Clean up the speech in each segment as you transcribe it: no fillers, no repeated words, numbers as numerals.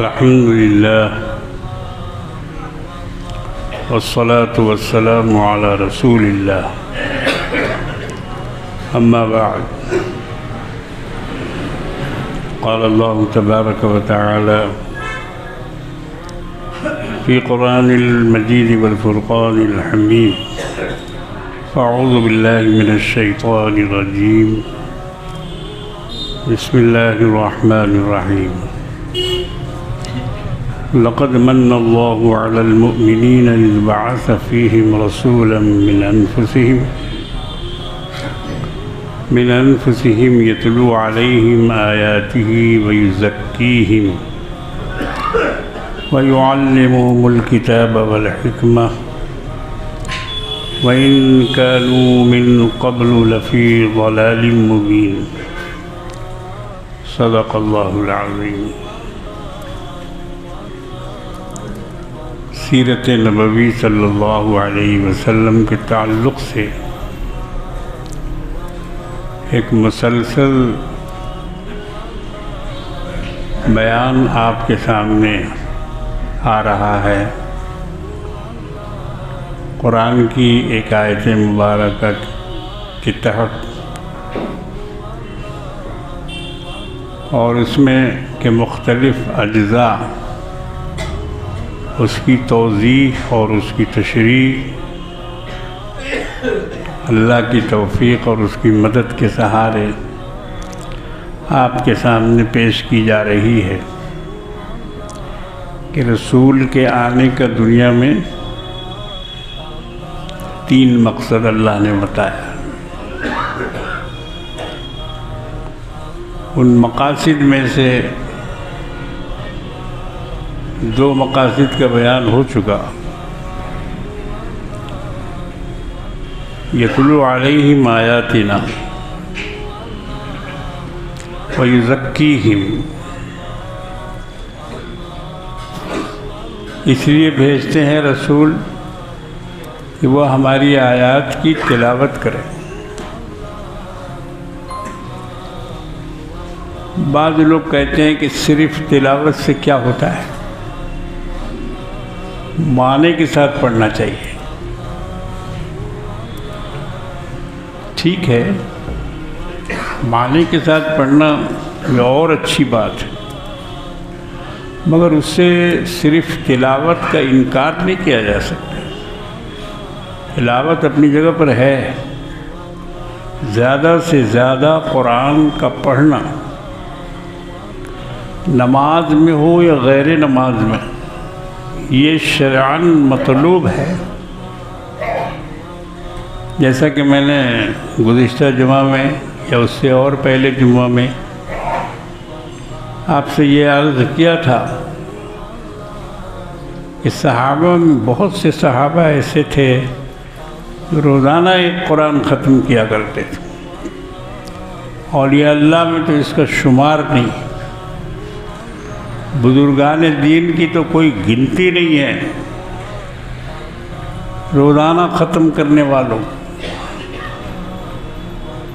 अल्हम्दुलिल्लाह वस्सलातु वस्सलामु अला रसूलिल्लाह अम्मा बाद क़ाल अल्लाहु तबारक व तआला फ़ी क़ुरानिल मजीद वल फ़ुरक़ानिल हमीद अऊज़ु बिल्लाहि मिनश शैतानिर रजीम बिस्मिल्लाहिर रहमानिर रहीम लक़द मन्नल्लाहु अलल मुअमिनीन इज़ बअस फ़ीहिम रसूलन मिन अनफुसिहिम यतलू अलैहिम आयातिही व युज़क्कीहिम व युअल्लिमुहुमुल किताब वल हिकमह व इन कानू मिन क़ब्लु लफ़ी ज़लालिम मुबीन। सदक़ल्लाहुल अज़ीम। सीरत नबवी सल्लल्लाहु अलैहि वसल्लम के ताल्लुक़ से एक मुसलसल बयान आपके सामने आ रहा है। कुरान की एक आयत मुबारक के तहत और उसमें के मुख्तलिफ़ अज्ज़ा उसकी तौज़ीह और उसकी तशरीह अल्लाह की तौफ़ीक़ और उसकी मदद के सहारे आपके सामने पेश की जा रही है कि रसूल के आने का दुनिया में 3 मकसद अल्लाह ने बताया। उन मकासिद में से 2 मकासिद का बयान हो चुका। यतलू अलैहिम आयातिना व युज़क्कीहिम, इसलिए भेजते हैं रसूल कि वह हमारी आयात की तिलावत करें। बाद लोग कहते हैं कि सिर्फ तिलावत से क्या होता है, माने के साथ पढ़ना चाहिए। ठीक है, माने के साथ पढ़ना ये और अच्छी बात है, मगर उससे सिर्फ तिलावत का इनकार नहीं किया जा सकता। तिलावत अपनी जगह पर है, ज़्यादा से ज़्यादा कुरान का पढ़ना, नमाज में हो या गैर नमाज में, ये शरअन मतलूब है। जैसा कि मैंने गुज़िश्ता जुमा में या उससे और पहले जुमा में आपसे ये अर्ज़ किया था कि सहाबा में बहुत से सहाबा ऐसे थे जो रोज़ाना एक कुरान ख़त्म किया करते थे। औलिया अल्लाह में तो इसका शुमार नहीं, बुजुर्गान दीन की तो कोई गिनती नहीं है। रोज़ाना ख़त्म करने वालों,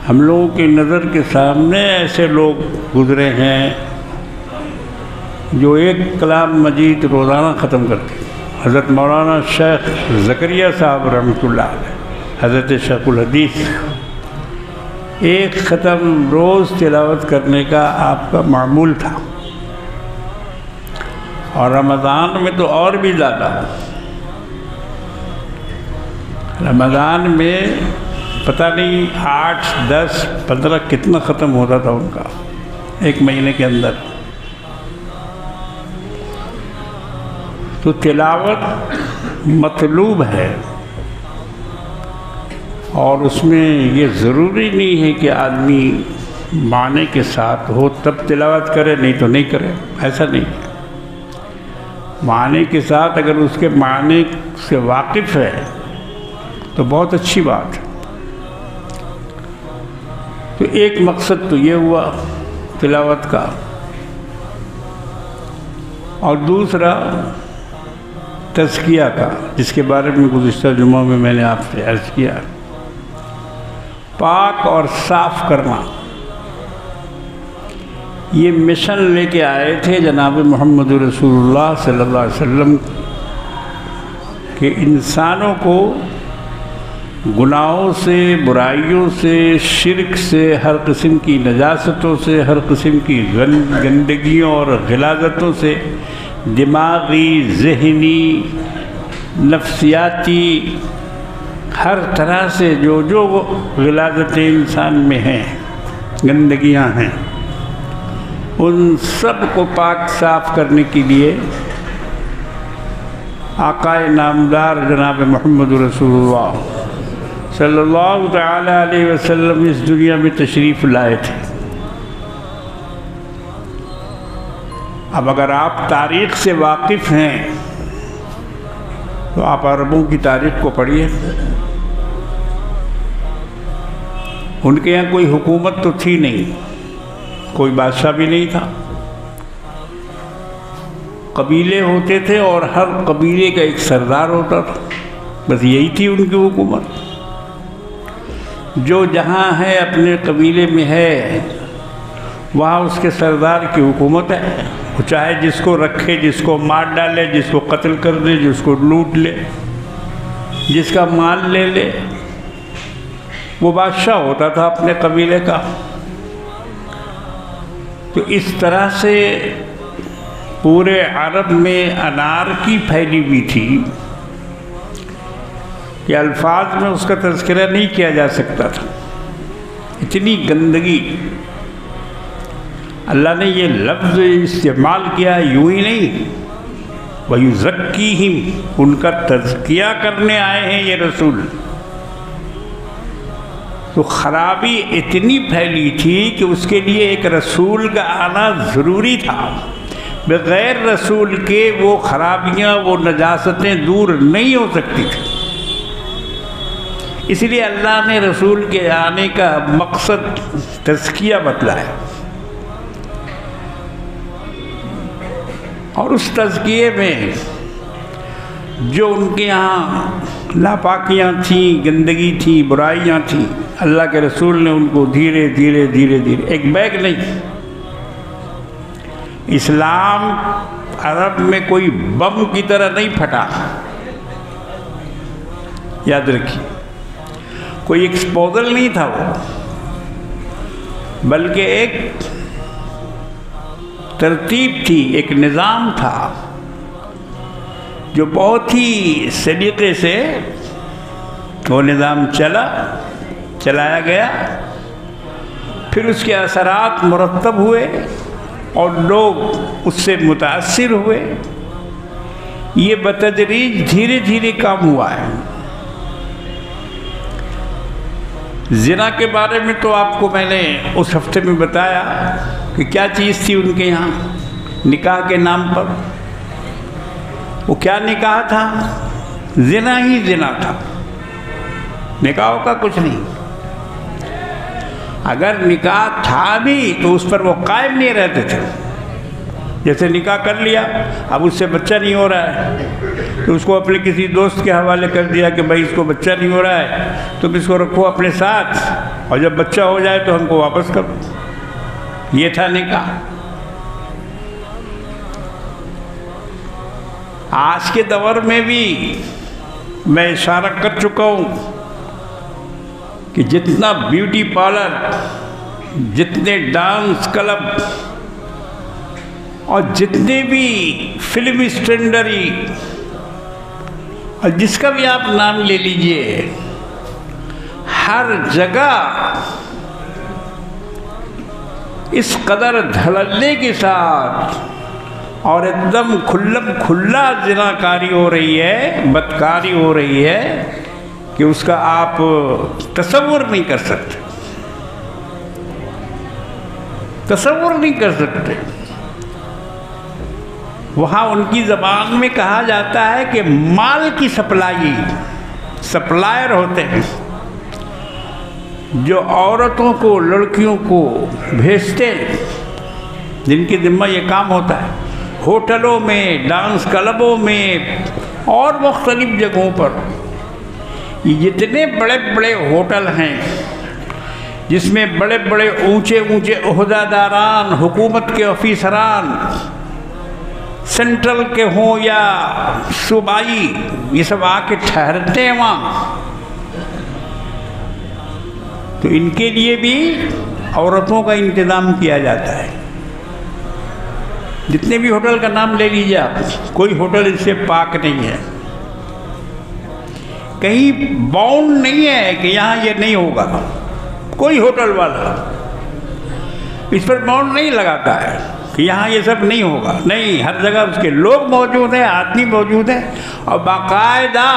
हम लोगों की नज़र के सामने ऐसे लोग गुज़रे हैं जो एक कलाम मजीद रोज़ाना ख़त्म करते। हज़रत मौलाना शेख ज़करिया साहब रहमतुल्लाह अलैह, हज़रत शेखुल हदीस, एक ख़त्म रोज़ तिलावत करने का आपका मामूल था। और रमज़ान में तो और भी ज़्यादा। रमज़ान में पता नहीं 8, 10, 15 कितना ख़त्म होता था उनका एक महीने के अंदर। तो तिलावत मतलूब है और उसमें ये ज़रूरी नहीं है कि आदमी माने के साथ हो तब तिलावत करे, नहीं तो नहीं करे, ऐसा नहीं है। माने के साथ अगर उसके माने से वाकिफ़ है तो बहुत अच्छी बात है। तो एक मकसद तो ये हुआ तिलावत का, और दूसरा तज़किया का, जिसके बारे में गुज़िश्ता जुमा में मैंने आपसे अर्ज़ किया। पाक और साफ करना, ये मिशन लेके आए थे जनाब मोहम्मद रसूलुल्लाह सल्लल्लाहु अलैहि वसल्लम के इंसानों को गुनाहों से, बुराइयों से, शिर्क से, हर किस्म की नजासतों से, हर किस्म की गंदगियों और गिलाज़तों से, दिमागी, ज़हनी, नफ्सियाती, हर तरह से जो जो गिलाज़तें इंसान में हैं, गंदगियां हैं, उन सब को पाक साफ़ करने के लिए आकाए नामदार जनाब मोहम्मद रसूलुल्लाह सल्लल्लाहु तआला अलैहि वसल्लम इस दुनिया में तशरीफ़ लाए थे। अब अगर आप तारीख़ से वाकिफ़ हैं तो आप अरबों की तारीख़ को पढ़िए। उनके यहाँ कोई हुकूमत तो थी नहीं, कोई बादशाह भी नहीं था, कबीले होते थे और हर कबीले का एक सरदार होता था, बस यही थी उनकी हुकूमत। जो जहाँ है अपने कबीले में है वहाँ उसके सरदार की हुकूमत है। वो चाहे जिसको रखे, जिसको मार डाले, जिसको कत्ल कर दे, जिसको लूट ले, जिसका माल ले ले, वो बादशाह होता था अपने कबीले का। तो इस तरह से पूरे अरब में अनारकी फैली हुई थी कि अल्फाज में उसका तज़किरा नहीं किया जा सकता था, इतनी गंदगी। अल्लाह ने ये लफ्ज़ इस्तेमाल किया, यूँ ही नहीं, वयुज़क्कीहिम, उनका तज़किया करने आए हैं ये रसूल। तो ख़राबी इतनी फैली थी कि उसके लिए एक रसूल का आना ज़रूरी था। बग़ैर रसूल के वो ख़राबियाँ, वो नजासतें दूर नहीं हो सकती थी। इसलिए अल्लाह ने रसूल के आने का मकसद तज़किया बतलाया और उस तज़किये में जो उनके यहाँ नापाकियाँ थीं, गंदगी थी, बुराइयाँ थीं, अल्लाह के रसूल ने उनको धीरे धीरे धीरे धीरे, एक बैग नहीं, इस्लाम अरब में कोई बम की तरह नहीं फटा, याद रखिए, कोई एक्सपोजल नहीं था वो, बल्कि एक तरतीब थी, एक निज़ाम था जो बहुत ही सलीक़े से वो निज़ाम चलाया गया। फिर उसके असरात मुरत्तब हुए और लोग उससे मुतासिर हुए। ये बतदरीज धीरे धीरे कम हुआ है। ज़िना के बारे में तो आपको मैंने उस हफ्ते में बताया कि क्या चीज़ थी उनके यहाँ निकाह के नाम पर। वो क्या निकाह था? ज़िना ही ज़िना था, निकाह का कुछ नहीं। अगर निकाह था भी तो उस पर वो कायम नहीं रहते थे। जैसे निकाह कर लिया, अब उससे बच्चा नहीं हो रहा है तो उसको अपने किसी दोस्त के हवाले कर दिया कि भाई इसको बच्चा नहीं हो रहा है, तुम इसको रखो अपने साथ और जब बच्चा हो जाए तो हमको वापस करो। ये था निकाह। आज के दौर में भी मैं इशारा कर चुका हूँ कि जितना ब्यूटी पार्लर, जितने डांस क्लब और जितने भी फिल्म स्टैंडरी और जिसका भी आप नाम ले लीजिए, हर जगह इस कदर धड़ल्ले के साथ और एकदम खुल्ला ज़िनाकारी हो रही है, बदकारी हो रही है कि उसका आप तसव्वुर नहीं कर सकते, तसव्वुर नहीं कर सकते। वहाँ उनकी ज़बान में कहा जाता है कि माल की सप्लायर होते हैं जो औरतों को, लड़कियों को भेजते हैं, जिनकी जिम्मा ये काम होता है। होटलों में, डांस क्लबों में और मुख्तलिफ जगहों पर, ये जितने बड़े बड़े होटल हैं जिसमें बड़े बड़े ऊंचे ऊंचे ओहदादारान, हुकूमत के ऑफिसरान, सेंट्रल के हों या सूबाई, ये सब आके ठहरते हैं वहाँ। तो इनके लिए भी औरतों का इंतज़ाम किया जाता है। जितने भी होटल का नाम ले लीजिए आप, कोई होटल इससे पाक नहीं है। कहीं बाउंड नहीं है कि यहाँ ये नहीं होगा। कोई होटल वाला इस पर बाउंड नहीं लगाता है कि यहाँ ये सब नहीं होगा। नहीं, हर जगह उसके लोग मौजूद हैं, आदमी मौजूद हैं, और बाकायदा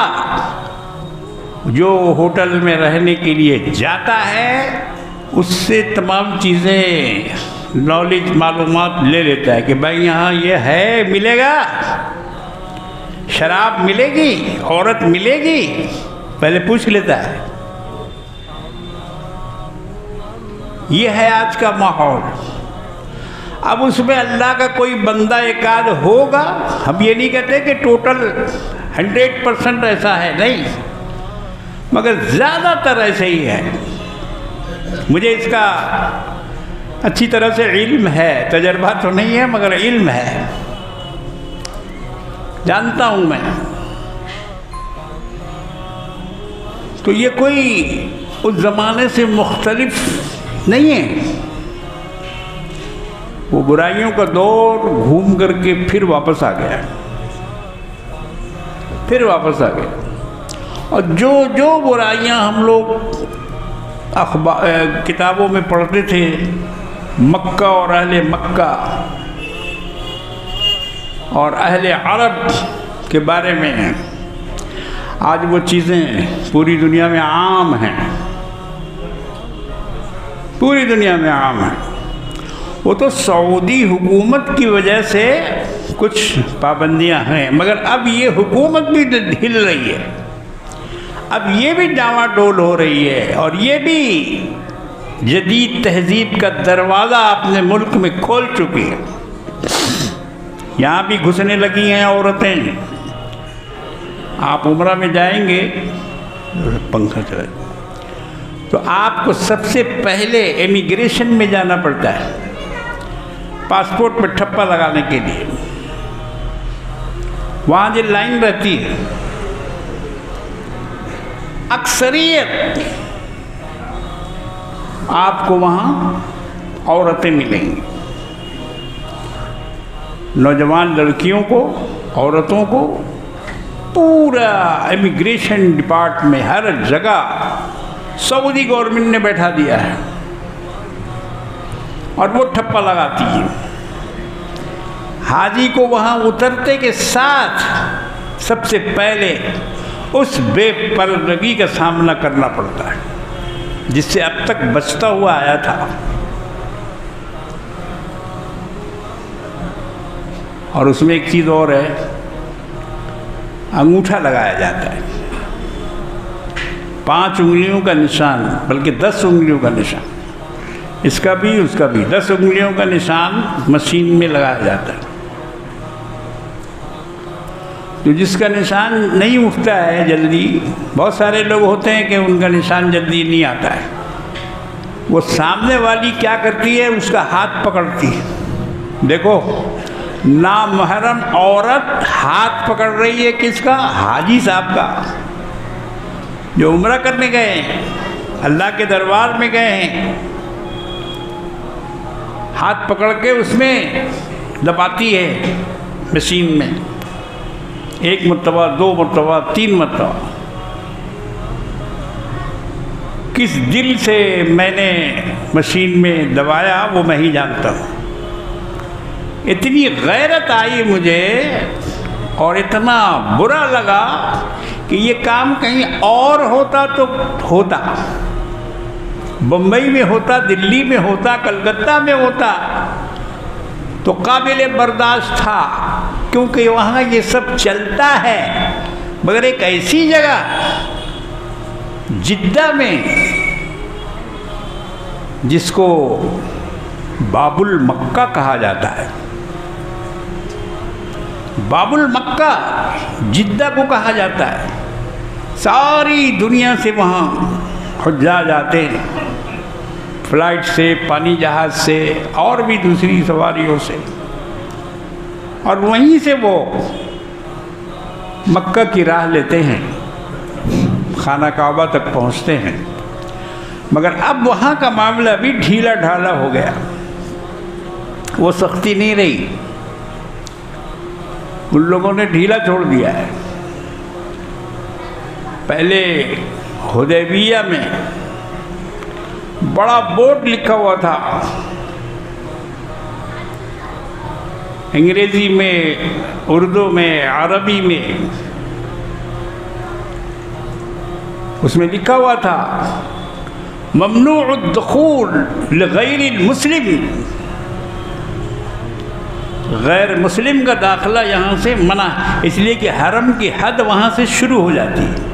जो होटल में रहने के लिए जाता है उससे तमाम चीज़ें, नॉलेज, मालूमात ले लेता है कि भाई यहाँ ये है, मिलेगा, शराब मिलेगी, औरत मिलेगी, पहले पूछ लेता है। ये है आज का माहौल। अब उसमें अल्लाह का कोई बंदा एकाध होगा, हम ये नहीं कहते कि टोटल 100% ऐसा है, नहीं, मगर ज़्यादातर ऐसे ही है। मुझे इसका अच्छी तरह से इल्म है, तजर्बा तो नहीं है मगर इल्म है, जानता हूँ मैं। तो ये कोई उस ज़माने से मुख्तलिफ नहीं है। वो बुराइयों का दौर घूम करके फिर वापस आ गया, फिर वापस आ गया। और जो जो बुराइयां हम लोग किताबों में पढ़ते थे, मक्का और अहले मक्का और अहले अरब के बारे में, आज वो चीज़ें पूरी दुनिया में आम हैं, पूरी दुनिया में आम हैं। वो तो सऊदी हुकूमत की वजह से कुछ पाबंदियां हैं, मगर अब ये हुकूमत भी हिल रही है, अब ये भी डावाडोल हो रही है, और ये भी जदीद तहजीब का दरवाज़ा अपने मुल्क में खोल चुकी है। यहाँ भी घुसने लगी हैं औरतें। आप उम्रा में जाएंगे, पंखा चला, तो आपको सबसे पहले इमिग्रेशन में जाना पड़ता है पासपोर्ट पर ठप्पा लगाने के लिए। वहाँ जो लाइन रहती है, अक्सरियत आपको वहाँ औरतें मिलेंगी, नौजवान लड़कियों को, औरतों को, पूरा इमिग्रेशन डिपार्टमेंट में हर जगह सऊदी गवर्नमेंट ने बैठा दिया है और वो ठप्पा लगाती है। हाजी को वहाँ उतरते के साथ सबसे पहले उस बेपर्दगी का सामना करना पड़ता है जिससे अब तक बचता हुआ आया था। और उसमें एक चीज़ और है, अंगूठा लगाया जाता है, 5 उंगलियों का निशान, बल्कि 10 उंगलियों का निशान, इसका भी उसका भी 10 उंगलियों का निशान मशीन में लगाया जाता है। तो जिसका निशान नहीं उठता है जल्दी, बहुत सारे लोग होते हैं कि उनका निशान जल्दी नहीं आता है, वो सामने वाली क्या करती है, उसका हाथ पकड़ती है। देखो, नामहरम औरत हाथ पकड़ रही है किसका? हाजी साहब का, जो उम्रा करने गए हैं, अल्लाह के दरबार में गए हैं। हाथ पकड़ के उसमें दबाती है मशीन में, 1 मरतबा, 2 मरतबा, 3 मरतबा। किस दिल से मैंने मशीन में दबाया वो मैं ही जानता हूँ। इतनी गैरत आई मुझे और इतना बुरा लगा कि ये काम कहीं और होता तो होता, बम्बई में होता, दिल्ली में होता, कलकत्ता में होता तो काबिल बर्दाश्त था, क्योंकि वहाँ ये सब चलता है। मगर एक ऐसी जगह जिद्दा में, जिसको बाबुल मक्का कहा जाता है, बाबुल मक्का जिद्दा को कहा जाता है, सारी दुनिया से वहाँ हुज्जाज आते हैं। फ्लाइट से, पानी जहाज़ से और भी दूसरी सवारियों से, और वहीं से वो मक्का की राह लेते हैं, खाना काबा तक पहुंचते हैं। मगर अब वहाँ का मामला भी ढीला ढाला हो गया, वो सख्ती नहीं रही, उन लोगों ने ढीला छोड़ दिया है। पहले हुदैबिया में बड़ा बोर्ड लिखा हुआ था, अंग्रेजी में, उर्दू में, अरबी में, उसमें लिखा हुआ था ममनूअ दुखूल लिगैरिल मुस्लिम, गैर मुस्लिम का दाखिला यहाँ से मना, इसलिए कि हरम की हद वहाँ से शुरू हो जाती है।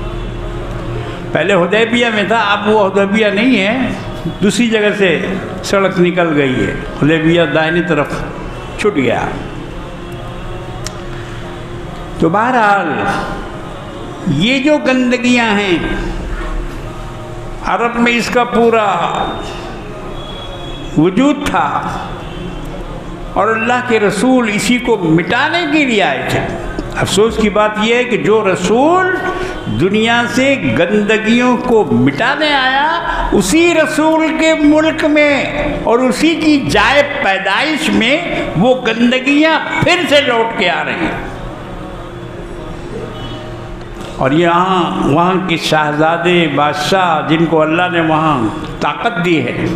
पहले हुदैबिया में था, अब वो हुदैबिया नहीं है, दूसरी जगह से सड़क निकल गई है, हुदैबिया दाहिनी तरफ छूट गया। तो बहरहाल ये जो गंदगियां हैं, अरब में इसका पूरा वजूद था और अल्लाह के रसूल इसी को मिटाने के लिए आए थे। अफसोस की बात यह है कि जो रसूल दुनिया से गंदगियों को मिटाने आया, उसी रसूल के मुल्क में और उसी की जाए पैदाइश में वो गंदगियां फिर से लौट के आ रही हैं। और यहाँ वहाँ के शहजादे बादशाह, जिनको अल्लाह ने वहाँ ताकत दी है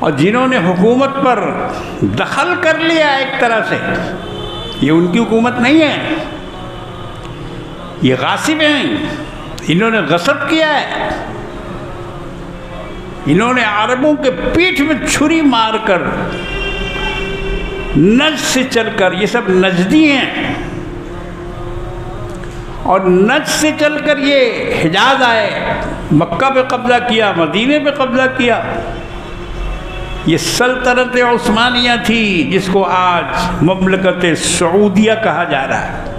और जिन्होंने हुकूमत पर दखल कर लिया एक तरह से, ये उनकी हुकूमत नहीं है, ये गासिब हैं, इन्होंने गसब किया है, इन्होंने अरबों के पीठ में छुरी मारकर, नज से चलकर, ये सब नजदी हैं, और नज से चलकर ये हिजाज आए, मक्का पे कब्जा किया, मदीने पे कब्जा किया। ये सल्तनत उस्मानिया थी, जिसको आज ममलकत सऊदिया कहा जा रहा है।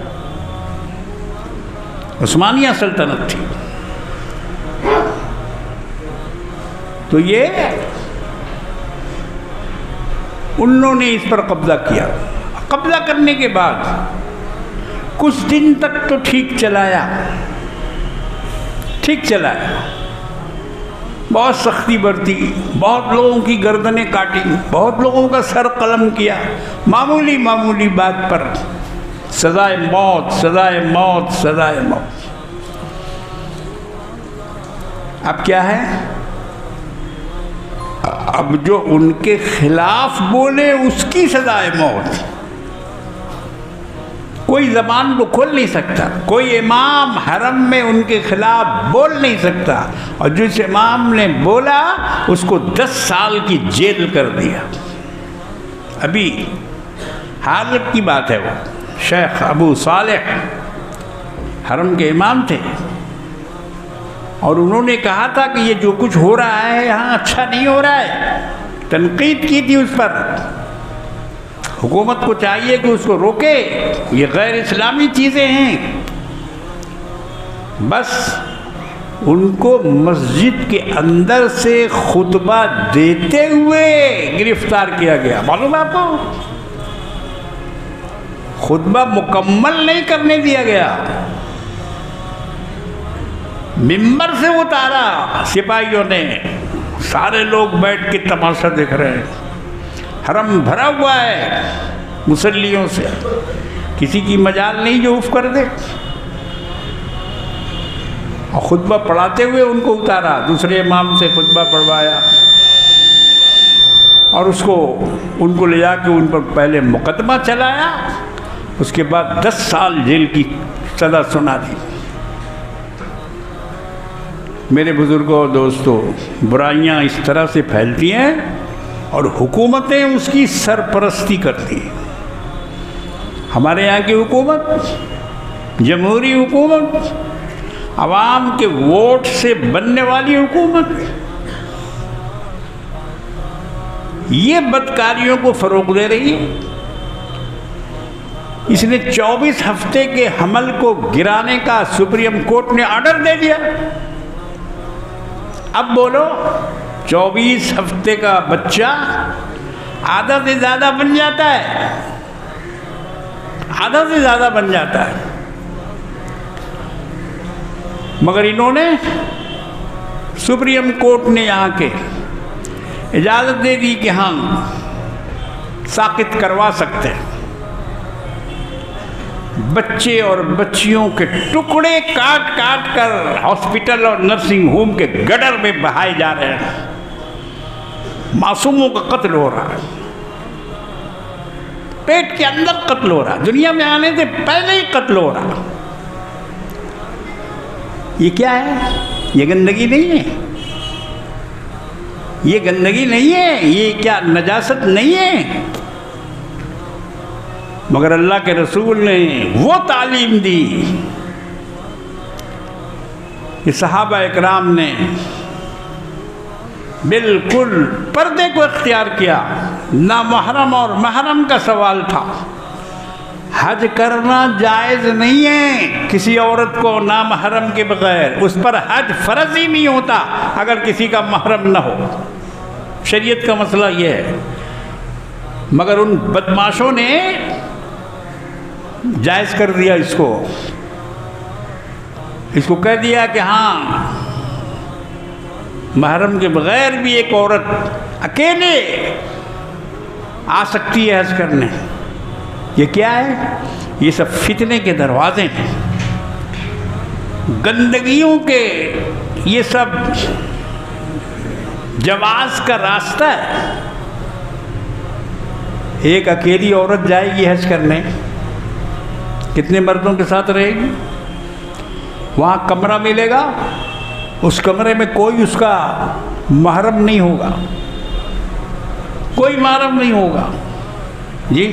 उस्मानिया सल्तनत थी। तो ये उन्होंने इस पर कब्जा किया। कब्जा करने के बाद कुछ दिन तक तो ठीक चलाया, ठीक चलाया, बहुत सख्ती बरती, बहुत लोगों की गर्दनें काटी, बहुत लोगों का सर कलम किया, मामूली मामूली बात पर सजाए मौत, सजाए मौत, सजाए मौत। अब क्या है, अब जो उनके खिलाफ बोले उसकी सजाए मौत। कोई ज़बान को खोल नहीं सकता, कोई इमाम हरम में उनके खिलाफ बोल नहीं सकता, और जिस इमाम ने बोला उसको 10 साल की जेल कर दिया। अभी हाल की बात है, वो शेख अबू सालेह हरम के इमाम थे, और उन्होंने कहा था कि ये जो कुछ हो रहा है यहाँ अच्छा नहीं हो रहा है, तनकीद की थी उस पर। हुकूमत को चाहिए कि उसको रोके, ये गैर इस्लामी चीज़ें हैं। बस उनको मस्जिद के अंदर से खुतबा देते हुए गिरफ्तार किया गया। मालूम है आपको, खुतबा मुकम्मल नहीं करने दिया गया, मिंबर से उतारा सिपाहियों ने। सारे लोग बैठ के तमाशा देख रहे हैं, हरम भरा हुआ है मुसल्लियों से, किसी की मजाल नहीं जो उफ कर दे। और खुतबा पढ़ाते हुए उनको उतारा, दूसरे इमाम से खुतबा पढ़वाया, और उसको उनको ले जाके उन पर पहले मुकदमा चलाया, उसके बाद 10 साल जेल की सज़ा सुना दी। मेरे बुज़ुर्गों और दोस्तों, बुराइयां इस तरह से फैलती हैं और हुकूमतें उसकी सरपरस्ती करती हैं। हमारे यहाँ की हुकूमत जमहूरी हुकूमत, आवाम के वोट से बनने वाली हुकूमत, ये बदकारियों को फ़रोग़ दे रही है। इसने 24 हफ्ते के हमल को गिराने का सुप्रीम कोर्ट ने ऑर्डर दे दिया। अब बोलो 24 हफ्ते का बच्चा आधा से ज़्यादा बन जाता है, आधा से ज़्यादा बन जाता है। मगर इन्होंने, सुप्रीम कोर्ट ने यहाँ के इजाज़त दे दी कि हम साकित करवा सकते हैं। बच्चे और बच्चियों के टुकड़े काट काट कर हॉस्पिटल और नर्सिंग होम के गटर में बहाए जा रहे हैं। मासूमों का कत्ल हो रहा है, पेट के अंदर कत्ल हो रहा है, दुनिया में आने से पहले ही कत्ल हो रहा। ये क्या है? ये गंदगी नहीं है, ये गंदगी नहीं है, ये क्या नजासत नहीं है? मगर अल्लाह के रसूल ने वो तालीम दी कि सहाबा इकराम ने बिल्कुल पर्दे को इख्तियार किया। ना महरम और महरम का सवाल था। हज करना जायज़ नहीं है किसी औरत को ना महरम के बगैर, उस पर हज फ़र्ज ही नहीं होता अगर किसी का महरम न हो। शरीयत का मसला यह है। मगर उन बदमाशों ने जायज़ कर दिया इसको कह दिया कि हाँ, महरम के बगैर भी एक औरत अकेले आ सकती है हज करने। ये क्या है? ये सब फितने के दरवाजे हैं, गंदगियों के, ये सब जवाज का रास्ता है। एक अकेली औरत जाएगी हज करने, कितने मर्दों के साथ रहेगी? वहाँ कमरा मिलेगा, उस कमरे में कोई उसका महरम नहीं होगा, कोई महरम नहीं होगा जी।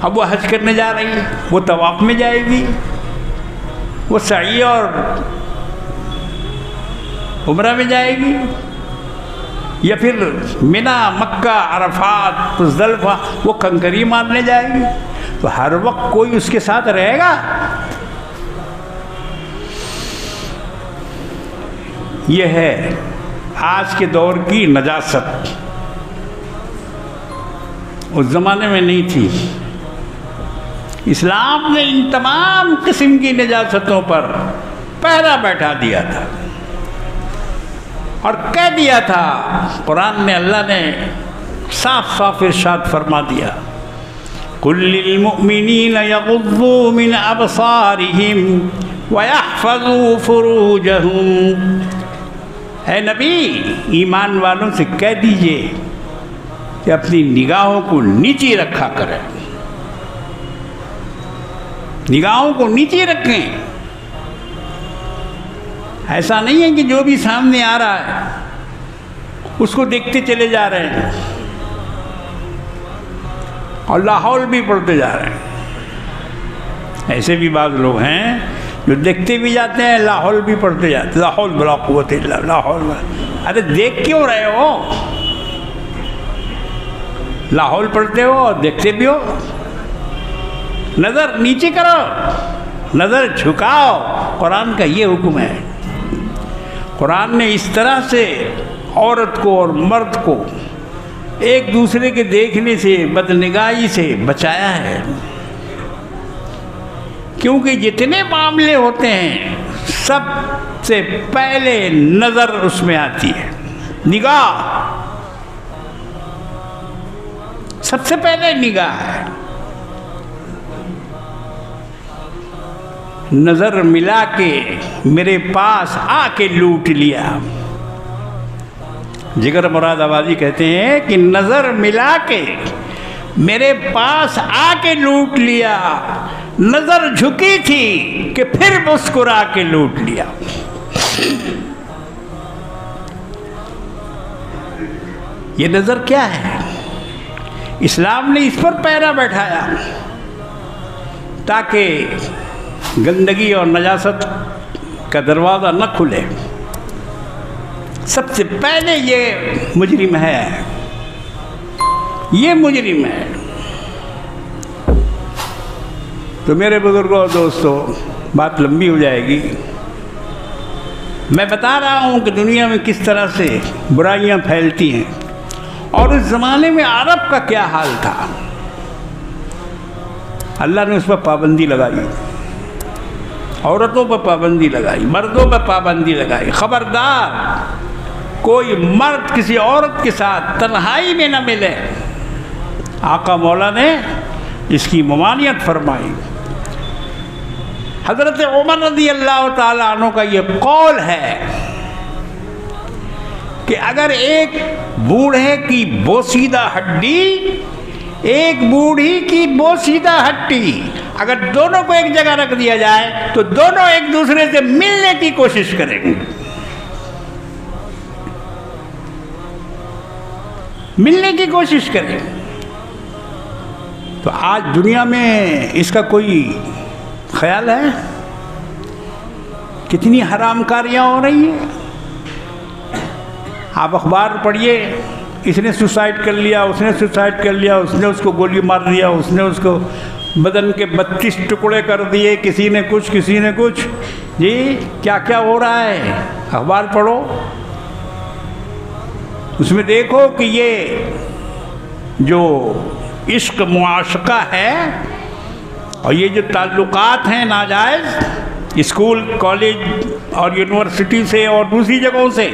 अब वो हज करने जा रही है, वो तवाफ में जाएगी, वो सई और उम्रा में जाएगी, या फिर मिना, मक्का, अरफात, मुज़दलिफ़ा वो कंकरी मारने जाएगी। तो हर वक्त कोई उसके साथ रहेगा? यह है आज के दौर की नजासत। उस ज़माने में नहीं थी। इस्लाम ने इन तमाम किस्म की नजासतों पर पहरा बैठा दिया था और कह दिया था, कुरान में अल्लाह ने साफ साफ इरशाद फरमा दिया, कुल्लिल मुअमिनीन यग़ुज़्ज़ू मिन अबसारिहिम व यहफ़ज़ू फ़ुरूजहुम। है नबी, ईमान वालों से कह दीजिए कि अपनी निगाहों को नीचे रखा करें, निगाहों को नीचे रखें। ऐसा नहीं है कि जो भी सामने आ रहा है उसको देखते चले जा रहे हैं और लाहौल भी पढ़ते जा रहे हैं। ऐसे भी बाज़ लोग हैं जो देखते भी जाते हैं, लाहौल भी पढ़ते जाते हैं। लाहौल बला कुव्वत इल्ला लाहौल। अरे देख क्यों रहे हो? लाहौल पढ़ते हो और देखते भी हो। नज़र नीचे करो, नज़र झुकाओ। कुरान का ये हुक्म है। कुरान ने इस तरह से औरत को और मर्द को एक दूसरे के देखने से, बदनिगाही से बचाया है। क्योंकि जितने मामले होते हैं सबसे पहले नज़र उसमें आती है, निगाह सबसे पहले निगाह है। नज़र मिला के मेरे पास आके लूट लिया। जिगर मुरादाबादी कहते हैं कि नज़र मिला के मेरे पास आके लूट लिया, नज़र झुकी थी कि फिर मुस्कुरा के लूट लिया। ये नज़र क्या है? इस्लाम ने इस पर पहरा बैठाया ताकि गंदगी और नजासत का दरवाज़ा न खुले। सबसे पहले ये मुजरिम है, ये मुजरिम है। तो मेरे बुजुर्गों और दोस्तों, बात लंबी हो जाएगी। मैं बता रहा हूँ कि दुनिया में किस तरह से बुराइयाँ फैलती हैं, और उस ज़माने में अरब का क्या हाल था। अल्लाह ने उस पर पाबंदी लगाई, औरतों पर पाबंदी लगाई, मर्दों पर पाबंदी लगाई। खबरदार कोई मर्द किसी औरत के साथ तन्हाई में न मिले। आका मौला ने इसकी ममानियत फरमाई। हज़रत उमर रज़ी अल्लाह ताला अन्हु का ये कौल है कि अगर एक बूढ़े की बोसीदा हड्डी, एक बूढ़ी की बोसीदा हड्डी, अगर दोनों को एक जगह रख दिया जाए तो दोनों एक दूसरे से मिलने की कोशिश करेंगे, मिलने की कोशिश करें। तो आज दुनिया में इसका कोई ख्याल है? कितनी हरामकारियाँ हो रही हैं। आप अखबार पढ़िए, इसने सुसाइड कर लिया, उसने सुसाइड कर लिया, उसने उसको गोली मार दिया, उसने उसको बदन के 32 टुकड़े कर दिए, किसी ने कुछ, किसी ने कुछ। जी क्या क्या हो रहा है, अखबार पढ़ो, उसमें देखो कि ये जो इश्क मुआशका है और ये जो ताल्लुकात हैं नाजायज़ स्कूल, कॉलेज और यूनिवर्सिटी से और दूसरी जगहों से,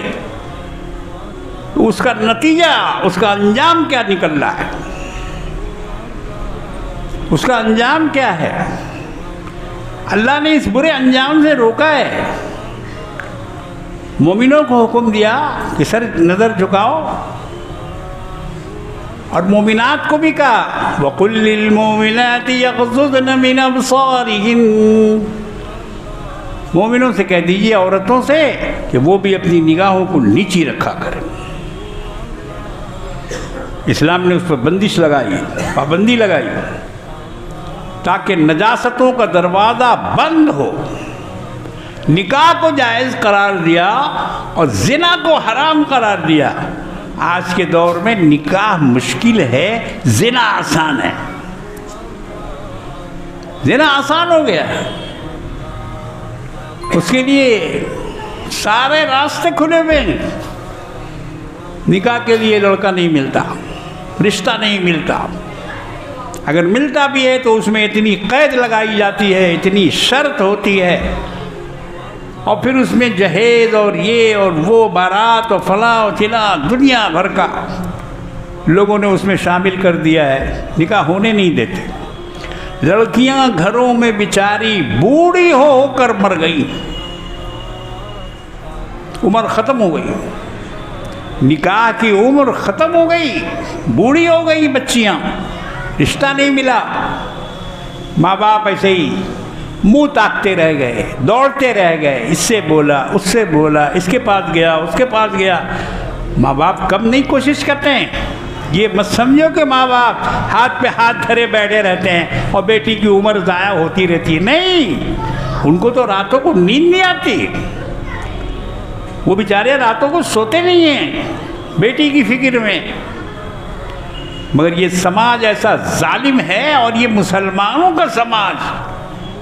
तो उसका नतीजा, उसका अंजाम क्या निकल रहा है? उसका अंजाम क्या है? अल्लाह ने इस बुरे अंजाम से रोका है। मोमिनों को हुक्म दिया कि सर नज़र झुकाओ, और मोमिनात को भी कहा वक़ुल लिल मोमिनाति यग़ज़ुज़्न मिन अब्सारिहिन, मोमिनों से कह दीजिए, औरतों से, कि वो भी अपनी निगाहों को नीची रखा करें। इस्लाम ने उस पर बंदिश लगाई, पाबंदी लगाई, ताकि नजासतों का दरवाज़ा बंद हो। निकाह को जायज़ करार दिया और ज़िना को हराम करार दिया। आज के दौर में निकाह मुश्किल है, ज़िना आसान है। ज़िना आसान हो गया, उसके लिए सारे रास्ते खुले हुए हैं। निकाह के लिए लड़का नहीं मिलता, रिश्ता नहीं मिलता, अगर मिलता भी है तो उसमें इतनी कैद लगाई जाती है, इतनी शर्त होती है, और फिर उसमें जहेज और ये और वो, बारात और फला और चिला, दुनिया भर का लोगों ने उसमें शामिल कर दिया है। निकाह होने नहीं देते। लड़कियां घरों में बेचारी बूढ़ी होकर मर गई, उम्र ख़त्म हो गई, निकाह की उम्र ख़त्म हो गई, बूढ़ी हो गई बच्चियां, रिश्ता नहीं मिला। माँ बाप ऐसे ही मुंह ताकते रह गए, दौड़ते रह गए, इससे बोला, उससे बोला, इसके पास गया, उसके पास गया। माँ बाप कब नहीं कोशिश करते हैं। ये मत समझो कि माँ बाप हाथ पे हाथ धरे बैठे रहते हैं और बेटी की उम्र ज़ाया होती रहती है। नहीं, उनको तो रातों को नींद नहीं आती, वो बेचारे रातों को सोते नहीं हैं बेटी की फिक्र में। मगर ये समाज ऐसा जालिम है, और ये मुसलमानों का समाज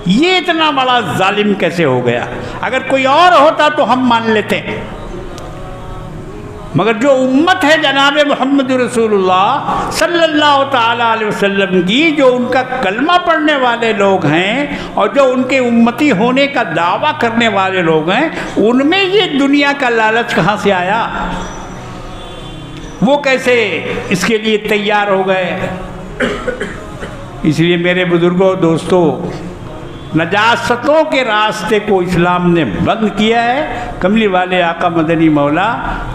ये इतना बड़ा जालिम कैसे हो गया? अगर कोई और होता तो हम मान लेते, मगर जो उम्मत है जनाब मोहम्मद रसूलुल्लाह सल्लल्लाहु ताला अलैहि वसल्लम की, जो उनका कलमा पढ़ने वाले लोग हैं और जो उनके उम्मती होने का दावा करने वाले लोग हैं, उनमें ये दुनिया का लालच कहाँ से आया? वो कैसे इसके लिए तैयार हो गए? इसलिए मेरे बुजुर्गों, दोस्तों, नजासतों के रास्ते को इस्लाम ने बंद किया है। कमली वाले आका मदनी मौला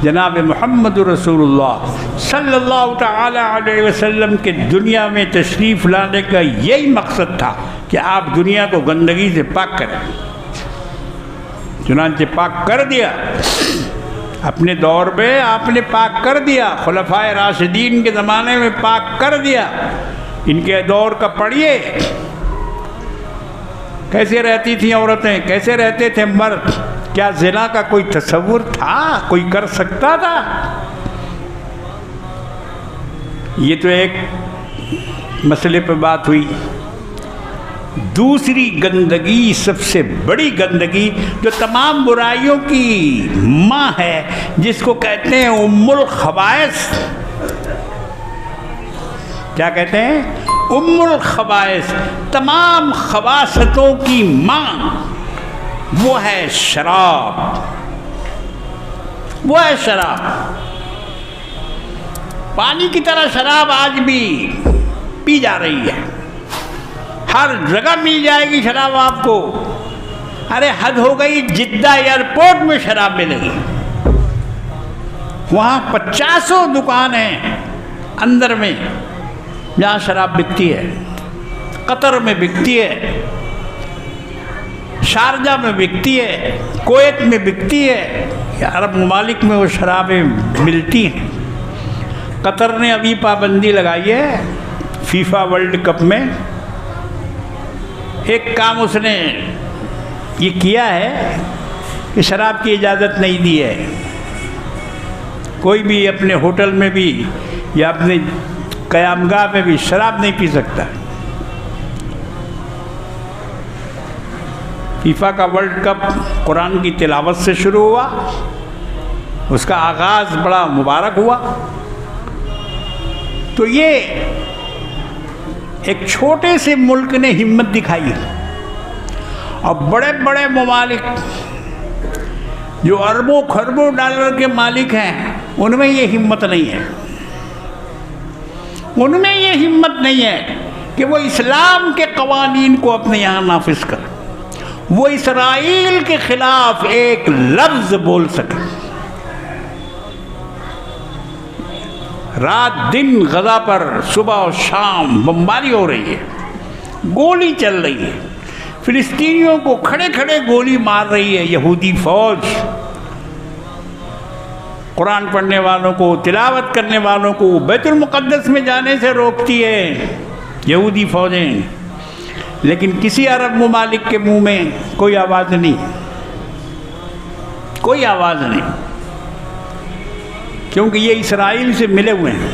जनाब मोहम्मद रसूलुल्लाह सल्लल्लाहु ताला अलैहि वसल्लम के दुनिया में तशरीफ़ लाने का यही मकसद था कि आप दुनिया को गंदगी से पाक करें। चुनांचे पाक कर दिया, अपने दौर में आपने पाक कर दिया, खुलफाए राशिदीन के ज़माने में पाक कर दिया। इनके दौर का पढ़िए, कैसे रहती थी औरतें, कैसे रहते थे मर्द, क्या ज़िना का कोई तसव्वुर था? कोई कर सकता था? ये तो एक मसले पर बात हुई। दूसरी गंदगी, सबसे बड़ी गंदगी, जो तमाम बुराइयों की माँ है, जिसको कहते हैं उम्मुल खबाइस। क्या कहते हैं? उम्मुल खबाइस, तमाम खबासतों की माँ, वो है शराब। वो है शराब। पानी की तरह शराब आज भी पी जा रही है, हर जगह मिल जाएगी शराब आपको। अरे हद हो गई, जिद्दा एयरपोर्ट में शराब मिलेगी। वहाँ 50 दुकानें अंदर में जहाँ शराब बिकती है। कतर में बिकती है, शारजा में बिकती है, कुवैत में बिकती है, अरब ममालिक में वो शराबें मिलती हैं। कतर ने अभी पाबंदी लगाई है फीफा वर्ल्ड कप में। एक काम उसने ये किया है कि शराब की इजाज़त नहीं दी है। कोई भी अपने होटल में भी या अपने क़यामगाह में भी शराब नहीं पी सकता। फीफा का वर्ल्ड कप कुरान की तिलावत से शुरू हुआ। उसका आगाज़ बड़ा मुबारक हुआ। तो ये एक छोटे से मुल्क ने हिम्मत दिखाई, और बड़े बड़े ममालिक जो अरबों खरबों डॉलर के मालिक हैं, उनमें ये हिम्मत नहीं है। उनमें ये हिम्मत नहीं है कि वो इस्लाम के कवानीन को अपने यहाँ नाफिज कर, वो इसराइल के खिलाफ एक लफ्ज़ बोल सके। रात दिन गजा पर सुबह और शाम बमबारी हो रही है, गोली चल रही है, फिलिस्तीनियों को खड़े खड़े गोली मार रही है यहूदी फौज। कुरान पढ़ने वालों को, तिलावत करने वालों को बैतुल मुक़द्दस में जाने से रोकती है यहूदी फौजें। लेकिन किसी अरब ममालिक के मुंह में कोई आवाज़ नहीं, कोई आवाज़ नहीं, क्योंकि ये इसराइल से मिले हुए हैं।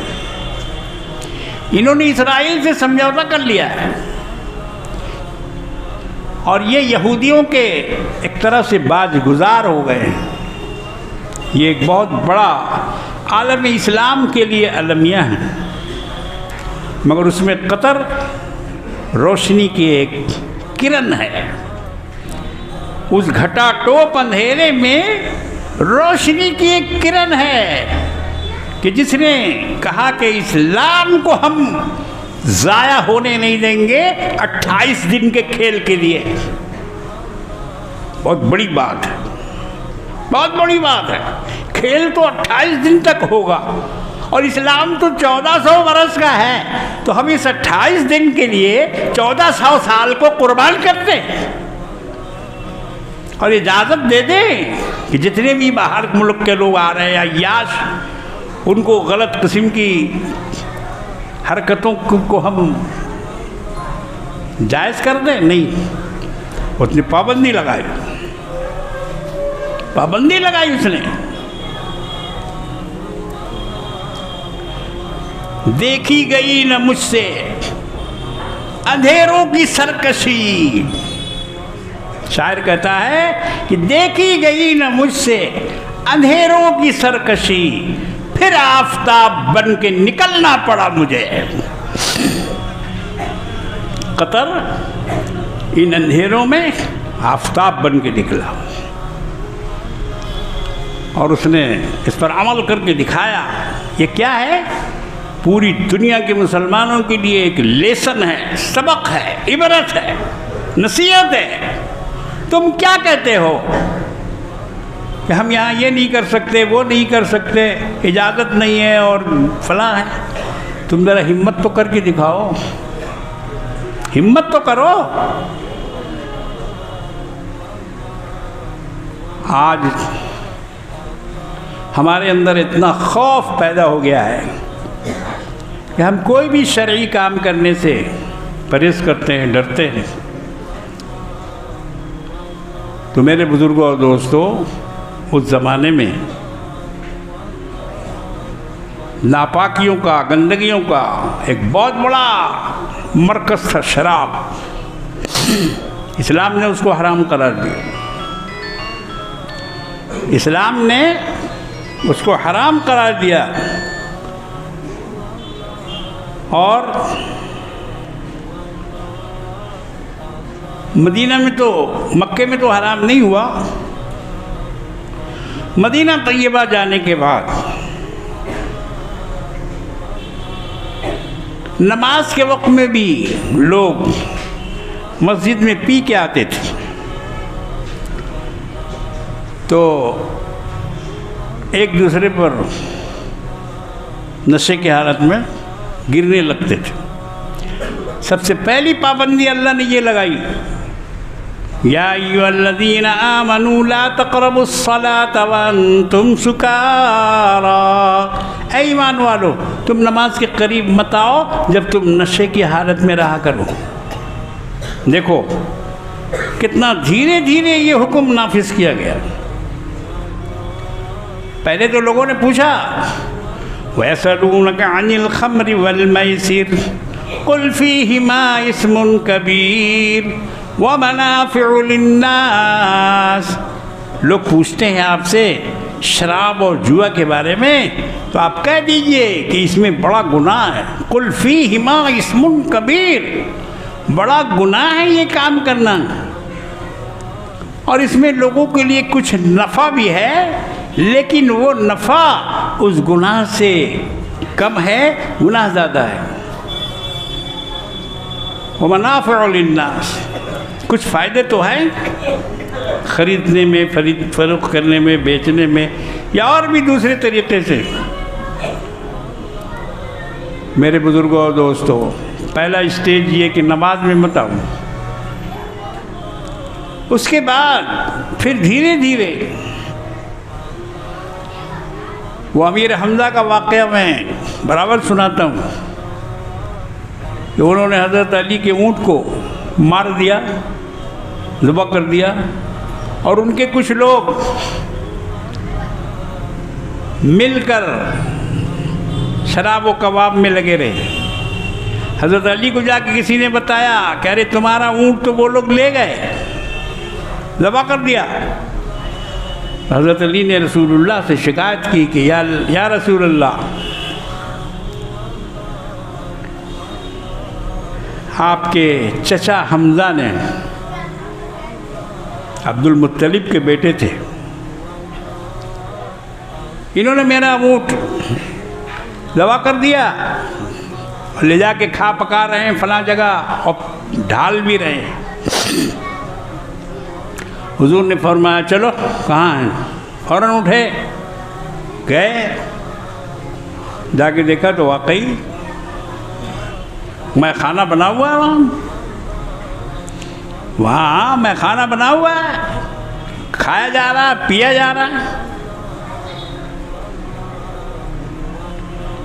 इन्होंने इसराइल से समझौता कर लिया है, और ये यहूदियों के एक तरह से बाज़गुज़ार हो गए हैं। ये एक बहुत बड़ा आलम इस्लाम के लिए अलमिया है, मगर उसमें कतर रोशनी की एक किरण है। उस घटाटोप अंधेरे में रोशनी की एक किरण है कि जिसने कहा कि इस्लाम को हम ज़ाया होने नहीं देंगे 28 दिन के खेल के लिए। बहुत बड़ी बात है, बहुत बड़ी बात है। खेल तो 28 दिन तक होगा, और इस्लाम तो 1400 वर्ष का है, तो हम इस 28 दिन के लिए 1400 साल को कुर्बान कर दें और इजाज़त दे दें कि जितने भी बाहर मुल्क के लोग आ रहे हैं अय्याश, उनको गलत किस्म की हरकतों को हम जायज़ कर दें। नहीं, उसने पाबंदी लगाई, पाबंदी लगाई उसने। देखी गई न मुझसे अंधेरों की सरकशी। शायर कहता है कि देखी गई न मुझसे अंधेरों की सरकशी, फिर आफताब बन के निकलना पड़ा मुझे। कतर इन अंधेरों में आफताब बन के निकला, और उसने इस पर अमल करके दिखाया। ये क्या है? पूरी दुनिया के मुसलमानों के लिए एक लेसन है, सबक है, इबरत है, नसीहत है। तुम क्या कहते हो कि हम यहाँ ये नहीं कर सकते, वो नहीं कर सकते, इजाज़त नहीं है और फलां है। तुम ज़रा हिम्मत तो करके दिखाओ, हिम्मत तो करो। आज हमारे अंदर इतना खौफ पैदा हो गया है कि हम कोई भी शरई काम करने से परहेज़ करते हैं, डरते हैं। तो मेरे बुज़ुर्गों और दोस्तों, उस ज़माने में नापाकियों का, गंदगियों का एक बहुत बड़ा मरकज़ था शराब। इस्लाम ने उसको हराम करार दिया। इस्लाम ने उसको हराम करार दिया। और मदीना में तो, मक्के में तो हराम नहीं हुआ। मदीना तैयबा जाने के बाद नमाज के वक्त में भी लोग मस्जिद में पी के आते थे, तो एक दूसरे पर नशे की हालत में गिरने लगते थे। सबसे पहली पाबंदी अल्लाह ने ये लगाई, या अय्युहल्लज़ीना आमनू ला तक़रबुस्सलाता व अंतुम सुकारा। ऐ ईमान वालो, तुम नमाज के करीब मत आओ जब तुम नशे की हालत में रहा करो। देखो कितना धीरे धीरे ये हुक्म नाफिज किया गया। पहले तो लोगों ने पूछा, वयसलूनका अनिल खम्रि वल मैसिर कुल फीहिमा इस्मुन कबीर व मनाफिउ लिन्नास। लोग पूछते हैं आपसे शराब और जुआ के बारे में, तो आप कह दीजिए कि इसमें बड़ा गुनाह है। कुल फीहिमा इस्मुन कबीर, बड़ा गुनाह है ये काम करना, और इसमें लोगों के लिए कुछ नफ़ा भी है, लेकिन वो नफ़ा उस गुनाह से कम है, गुनाह ज़्यादा है। वो मनाफ़िउ लिन्नास, कुछ फ़ायदे तो हैं ख़रीदने में, फ़रोख्त करने में, बेचने में, या और भी दूसरे तरीक़े से। मेरे बुज़ुर्गों और दोस्तों, पहला स्टेज ये कि नमाज में मत आओ। उसके बाद फिर धीरे धीरे वो अमीर हमज़ा का वाक़या मैं बराबर सुनाता हूँ कि उन्होंने हज़रत अली के ऊँट को मार दिया, ज़िबा कर दिया, और उनके कुछ लोग मिलकर शराब व कबाब में लगे रहे। हज़रत अली को जाके किसी ने बताया, कह रहे तुम्हारा ऊँट तो वो लोग ले गए, ज़िबा कर दिया। हज़रत अली ने रसूलुल्लाह से शिकायत की कि या रसूलुल्लाह, आपके चचा हमज़ा ने, अब्दुल मुत्तलिब के बेटे थे, इन्होंने मेरा ऊँट ज़िबा कर दिया, ले जाके खा पका रहे हैं फला जगह और ढाल भी रहे हैं। हुजूर ने फरमाया चलो, कहाँ हैं? फ़ौरन उठे गए, जाके देखा तो वाकई मैं खाना बना हुआ है वहाँ मैं खाना बना हुआ है, खाया जा रहा, पिया जा रहा।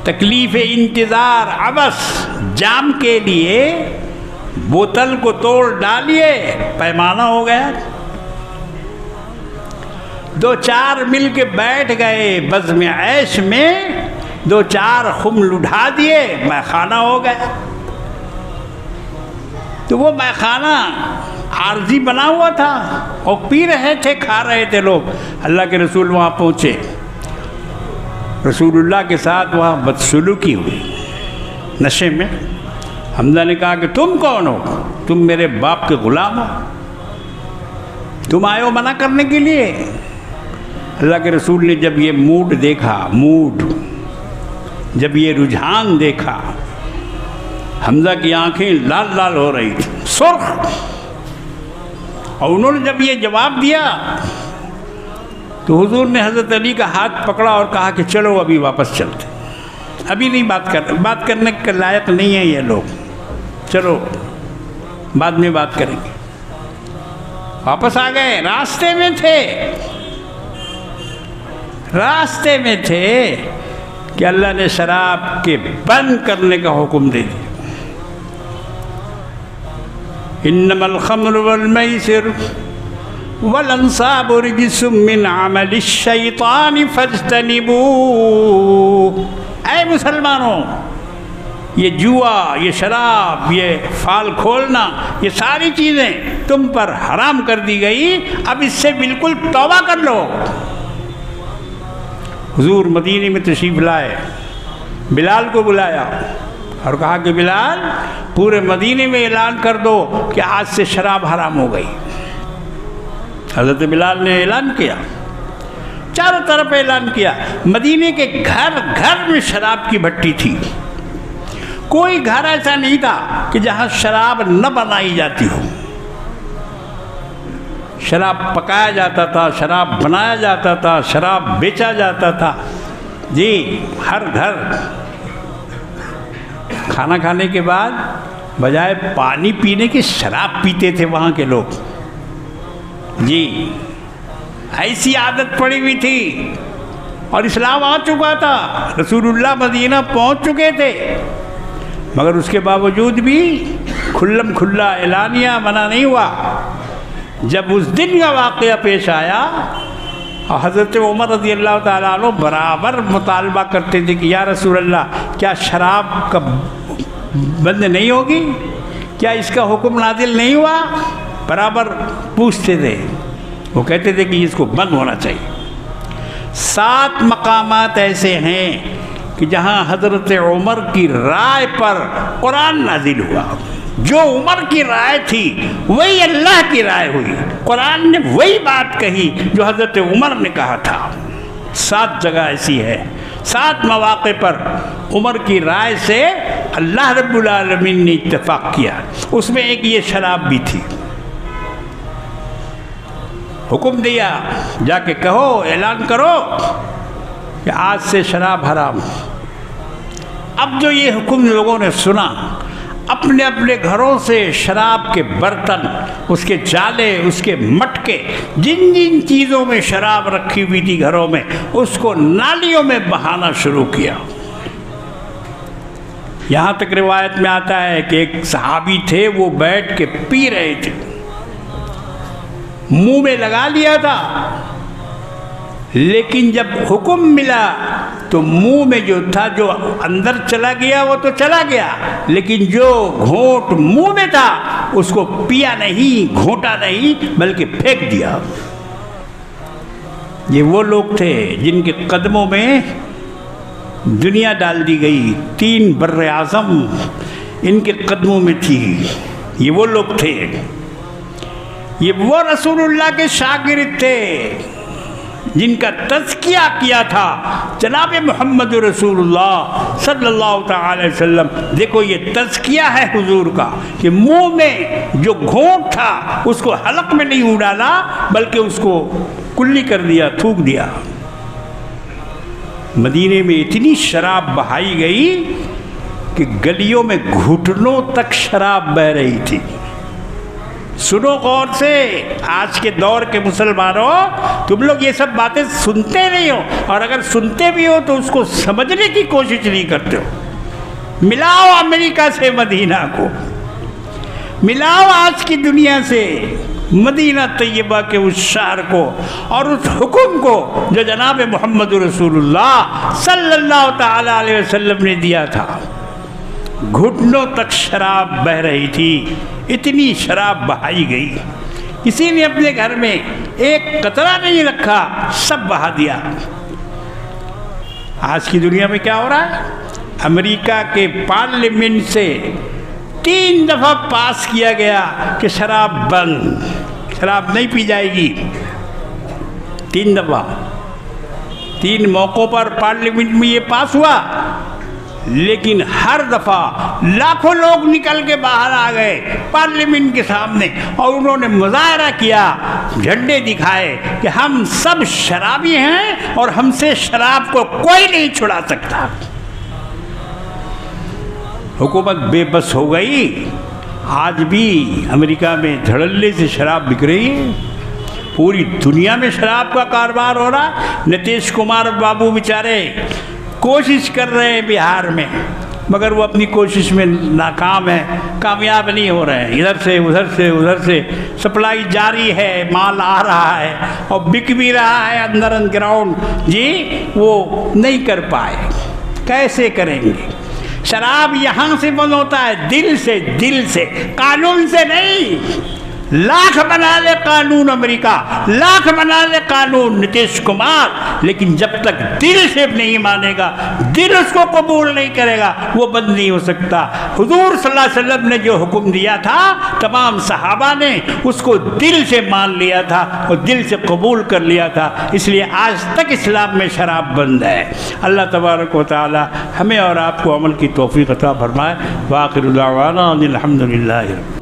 तकलीफ़ इंतज़ार अबस, जाम के लिए बोतल को तोड़ डालिए, पैमाना हो गया। दो चार मिल के बैठ गए बज़्म ऐश में, दो चार खुम्ल उठा दिए, मैखाना हो गया। तो वो मैखाना आर्जी बना हुआ था और पी रहे थे, खा रहे थे लोग। अल्लाह के रसूल वहाँ पहुँचे, रसूलुल्लाह के साथ वहाँ बदसलूकी हुई नशे में। हमज़ा ने कहा कि तुम कौन हो? तुम मेरे बाप के ग़ुलाम हो, तुम आए हो मना करने के लिए। अल्लाह के रसूल ने जब ये मूड देखा, जब ये रुझान देखा, हमज़ा की आंखें लाल लाल हो रही थी, सुर्ख, और उन्होंने जब ये जवाब दिया तो हुजूर ने हज़रत अली का हाथ पकड़ा और कहा कि चलो अभी वापस चलते, अभी नहीं बात करने के लायक नहीं है ये लोग, चलो बाद में बात करेंगे। वापस आ गए, रास्ते में थे कि अल्लाह ने शराब के बंद करने का हुक्म दे दिया। इन्नमल खम्रु वल मैसिर वल अंसाबु रिज्सुम मिन अमलिश शैतान फज्तनिबू। ऐ मुसलमानों, ये जुआ, ये शराब, ये फाल खोलना, ये सारी चीज़ें तुम पर हराम कर दी गई, अब इससे बिल्कुल तौबा कर लो। हुजूर मदीने में तशरीफ़ लाए, बिलाल को बुलाया और कहा कि बिलाल, पूरे मदीने में ऐलान कर दो कि आज से शराब हराम हो गई। हज़रत बिलाल ने ऐलान किया, चारों तरफ ऐलान किया। मदीने के घर घर में शराब की भट्टी थी। कोई घर ऐसा नहीं था कि जहां शराब न बनाई जाती हो। शराब पकाया जाता था, शराब बनाया जाता था, शराब बेचा जाता था। जी, हर घर खाना खाने के बाद बजाय पानी पीने की शराब पीते थे वहाँ के लोग। जी, ऐसी आदत पड़ी हुई थी। और इस्लाम आ चुका था, रसूलुल्लाह मदीना पहुँच चुके थे, मगर उसके बावजूद भी खुल्लम खुल्ला ऐलानिया मना नहीं हुआ। जब उस दिन का वाक़या पेश आया और हज़रत उमर रज़ी अल्लाह ताला अन्हु बराबर मुतालबा करते थे कि या रसूल अल्लाह, क्या शराब का बंद नहीं होगी? क्या इसका हुक्म नाजिल नहीं हुआ? बराबर पूछते थे। वो कहते थे कि इसको बंद होना चाहिए। 7 मकामात ऐसे हैं कि जहाँ हज़रत उमर की राय पर कुरान नाजिल हुआ। जो उमर की राय थी वही अल्लाह की राय हुई। कुरान ने वही बात कही जो हज़रत उमर ने कहा था। 7 जगह ऐसी है, 7 मौक़े पर उमर की राय से अल्लाह रब्बुल आलमीन ने इत्तेफाक किया। उसमें एक ये शराब भी थी। हुक्म दिया, जाके कहो, ऐलान करो कि आज से शराब हराम। अब जो ये हुक्म लोगों ने सुना, अपने अपने घरों से शराब के बर्तन, उसके जाले, उसके मटके, जिन जिन चीज़ों में शराब रखी हुई थी घरों में, उसको नालियों में बहाना शुरू किया। यहाँ तक रिवायत में आता है कि एक सहाबी थे, वो बैठ के पी रहे थे, मुंह में लगा लिया था, लेकिन जब हुक्म मिला तो मुंह में जो था, जो अंदर चला गया वो तो चला गया, लेकिन जो घोंट मुंह में था उसको पिया नहीं, घोंटा नहीं, बल्कि फेंक दिया। ये वो लोग थे जिनके कदमों में दुनिया डाल दी गई। 3 बर्रे आज़म इनके कदमों में थी। ये वो लोग थे, ये वो रसूलुल्लाह के शागिर्द थे जिनका तज़किया किया था जनाब मोहम्मद रसूलुल्लाह सल्लल्लाहु ताला अलैहि वसल्लम। देखो, ये तज़किया है हुजूर का कि मुंह में जो घोंट था उसको हलक में नहीं उड़ाला, बल्कि उसको कुल्ली कर दिया, थूक दिया। मदीने में इतनी शराब बहाई गई कि गलियों में घुटनों तक शराब बह रही थी। सुनो गौर से, आज के दौर के मुसलमानों, तुम लोग ये सब बातें सुनते नहीं हो, और अगर सुनते भी हो तो उसको समझने की कोशिश नहीं करते हो। मिलाओ अमेरिका से मदीना को, मिलाओ आज की दुनिया से मदीना तैयबा के उस शहर को और उस हुक्म को जो जनाब मोहम्मद रसूलुल्लाह सल्लल्लाहु ताला अलैहि वसल्लम ने दिया था। घुटनों तक शराब बह रही थी, इतनी शराब बहाई गई, किसी ने अपने घर में एक कतरा नहीं रखा, सब बहा दिया। आज की दुनिया में क्या हो रहा है? अमेरिका के पार्लियामेंट से 3 दफ़ा पास किया गया कि शराब बंद, शराब नहीं पी जाएगी। 3 दफ़ा, 3 मौक़ों पर पार्लियामेंट में ये पास हुआ, लेकिन हर दफ़ा लाखों लोग निकल के बाहर आ गए पार्लियामेंट के सामने और उन्होंने मुज़ाहरा किया, झंडे दिखाए कि हम सब शराबी हैं और हमसे शराब को कोई नहीं छुड़ा सकता। हुकूमत बेबस हो गई। आज भी अमेरिका में धड़ल्ले से शराब बिक रही है, पूरी दुनिया में शराब का कारोबार हो रहा। नीतीश कुमार बाबू बेचारे कोशिश कर रहे हैं बिहार में, मगर वो अपनी कोशिश में नाकाम है, कामयाब नहीं हो रहे हैं। इधर से उधर से उधर से सप्लाई जारी है, माल आ रहा है और बिक भी रहा है अंदर ग्राउंड। जी, वो नहीं कर पाए। कैसे करेंगे? शराब यहाँ से बंद होता है, दिल से, कानून से नहीं। लाख बना ले कानून अमेरिका, लाख बना ले कानून नीतीश कुमार, लेकिन जब तक दिल से नहीं मानेगा, दिल उसको कबूल नहीं करेगा, वो बंद नहीं हो सकता। हुजूर सल्लल्लाहु अलैहि वसल्लम ने जो हुक्म दिया था, तमाम सहाबा ने उसको दिल से मान लिया था और दिल से कबूल कर लिया था, इसलिए आज तक इस्लाम में शराब बंद है। अल्लाह तबारक व तआला हमें और आपको अमल की तौफीक अता फरमाए। वाखिर दावाना अनिल हम्दुलिल्लाह।